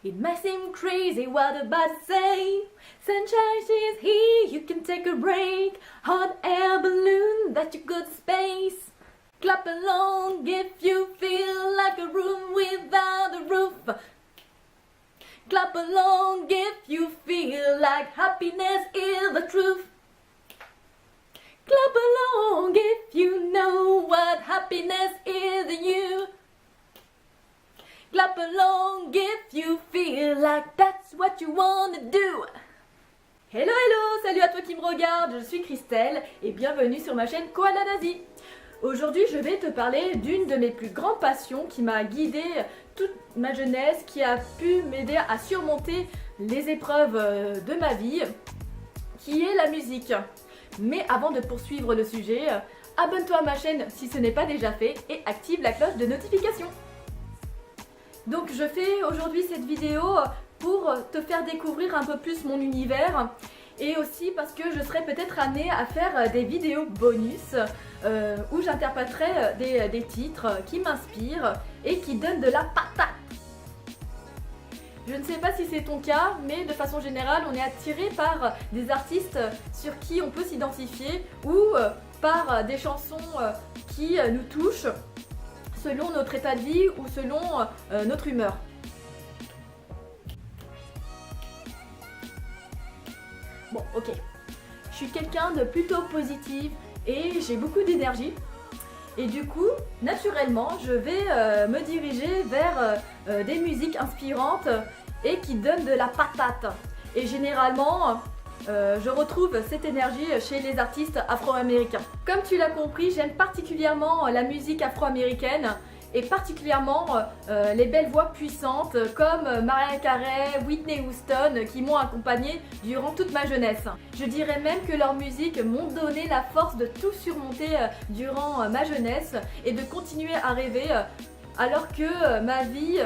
It might seem crazy what about to say. Sunshine is here, you can take a break. Hot air balloon that you go to space. Clap along if you feel like a room without a roof. Clap along if you feel like happiness is the truth. Clap along if you know what happiness is in you. Clap along if you feel like that's what you wanna do. Hello hello, salut à toi qui me regarde, je suis Christelle et bienvenue sur ma chaîne Koala d'Asie. Aujourd'hui je vais te parler d'une de mes plus grandes passions qui m'a guidée toute ma jeunesse, qui a pu m'aider à surmonter les épreuves de ma vie, qui est la musique. Mais avant de poursuivre le sujet, abonne-toi à ma chaîne si ce n'est pas déjà fait et active la cloche de notification. Donc je fais aujourd'hui cette vidéo pour te faire découvrir un peu plus mon univers et aussi parce que je serai peut-être amenée à faire des vidéos bonus où j'interpréterai des titres qui m'inspirent et qui donnent de la patate. Je ne sais pas si c'est ton cas, mais de façon générale, on est attiré par des artistes sur qui on peut s'identifier ou par des chansons qui nous touchent selon notre état de vie ou selon notre humeur. Bon, ok. Je suis quelqu'un de plutôt positif et j'ai beaucoup d'énergie. Et du coup, naturellement, je vais me diriger vers des musiques inspirantes et qui donnent de la patate. Et généralement, je retrouve cette énergie chez les artistes afro-américains. Comme tu l'as compris, j'aime particulièrement la musique afro-américaine et particulièrement les belles voix puissantes comme Mariah Carey, Whitney Houston qui m'ont accompagnée durant toute ma jeunesse. Je dirais même que leur musique m'ont donné la force de tout surmonter durant ma jeunesse et de continuer à rêver alors que ma vie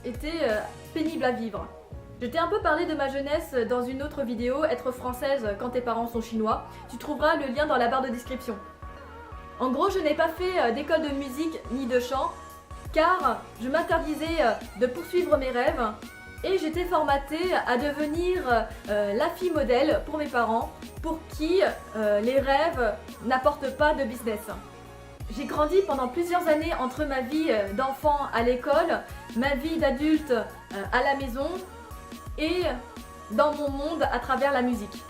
était pénible à vivre. Je t'ai un peu parlé de ma jeunesse dans une autre vidéo, être française quand tes parents sont chinois. Tu trouveras le lien dans la barre de description. En gros, je n'ai pas fait d'école de musique ni de chant car je m'interdisais de poursuivre mes rêves et j'étais formatée à devenir la fille modèle pour mes parents pour qui les rêves n'apportent pas de business. J'ai grandi pendant plusieurs années entre ma vie d'enfant à l'école, ma vie d'adulte à la maison et dans mon monde à travers la musique.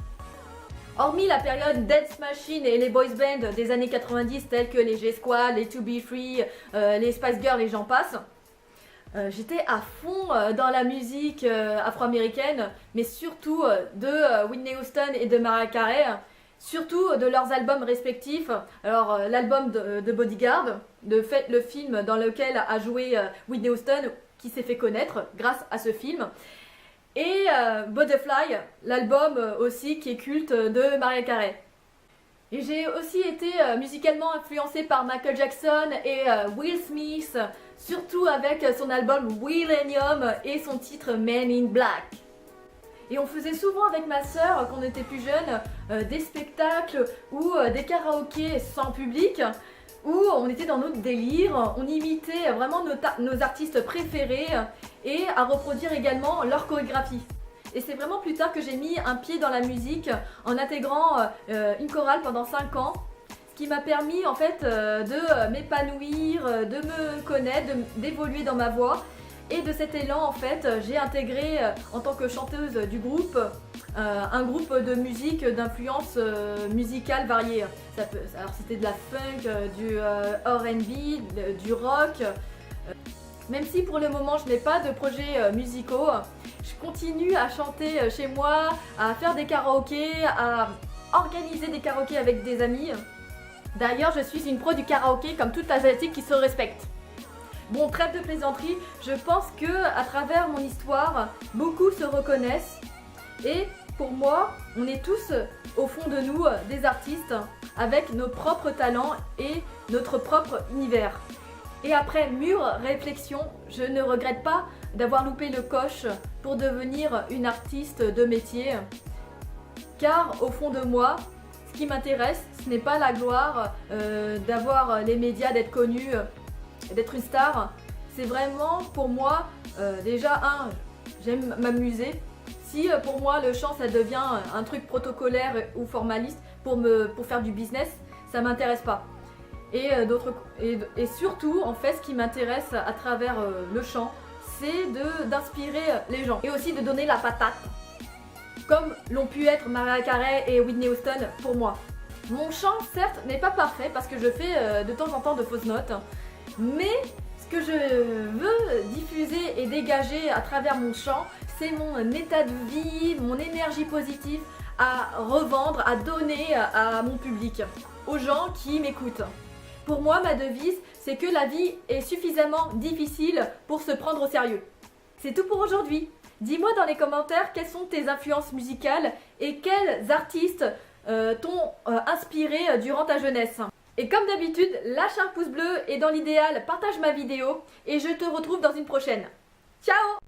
Hormis la période Dance Machine et les boys bands des années 90 tels que les G-Squad, les To Be Free, les Spice Girls et j'en passe, j'étais à fond dans la musique afro-américaine, mais surtout de Whitney Houston et de Mariah Carey, surtout de leurs albums respectifs. Alors l'album de Bodyguard, le film dans lequel a joué Whitney Houston qui s'est fait connaître grâce à ce film. Et Butterfly, l'album aussi qui est culte de Mariah Carey. Et j'ai aussi été musicalement influencée par Michael Jackson et Will Smith, surtout avec son album Willennium et son titre Men in Black. Et on faisait souvent avec ma sœur, quand on était plus jeune, des spectacles ou des karaokés sans public, où on était dans notre délire, on imitait vraiment nos artistes préférés et à reproduire également leur chorégraphie. Et c'est vraiment plus tard que j'ai mis un pied dans la musique en intégrant une chorale pendant 5 ans, ce qui m'a permis en fait de m'épanouir, de me connaître, d'évoluer dans ma voix. Et de cet élan en fait j'ai intégré en tant que chanteuse du groupe un groupe de musique d'influence musicale variée. Alors c'était de la funk, du R&B, du rock. Même si pour le moment je n'ai pas de projets musicaux, je continue à chanter chez moi, à faire des karaokés, à organiser des karaokés avec des amis. D'ailleurs je suis une pro du karaoké comme toute asiatique qui se respecte. Bon, trêve de plaisanterie, je pense que à travers mon histoire, beaucoup se reconnaissent et pour moi, on est tous au fond de nous des artistes avec nos propres talents et notre propre univers. Et après mûre réflexion, je ne regrette pas d'avoir loupé le coche pour devenir une artiste de métier car au fond de moi, ce qui m'intéresse, ce n'est pas la gloire d'avoir les médias, d'être connu, d'être une star. C'est vraiment pour moi, déjà j'aime m'amuser. Si pour moi le chant ça devient un truc protocolaire ou formaliste pour faire du business, ça m'intéresse pas. Et surtout, en fait, ce qui m'intéresse à travers le chant, c'est d'inspirer les gens et aussi de donner la patate, comme l'ont pu être Mariah Carey et Whitney Houston pour moi. Mon chant, certes, n'est pas parfait parce que je fais de temps en temps de fausses notes, mais ce que je veux diffuser et dégager à travers mon chant, c'est mon état de vie, mon énergie positive à revendre, à donner à mon public, aux gens qui m'écoutent. Pour moi, ma devise, c'est que la vie est suffisamment difficile pour se prendre au sérieux. C'est tout pour aujourd'hui. Dis-moi dans les commentaires quelles sont tes influences musicales et quels artistes t'ont inspiré durant ta jeunesse. Et comme d'habitude, lâche un pouce bleu et dans l'idéal, partage ma vidéo et je te retrouve dans une prochaine. Ciao!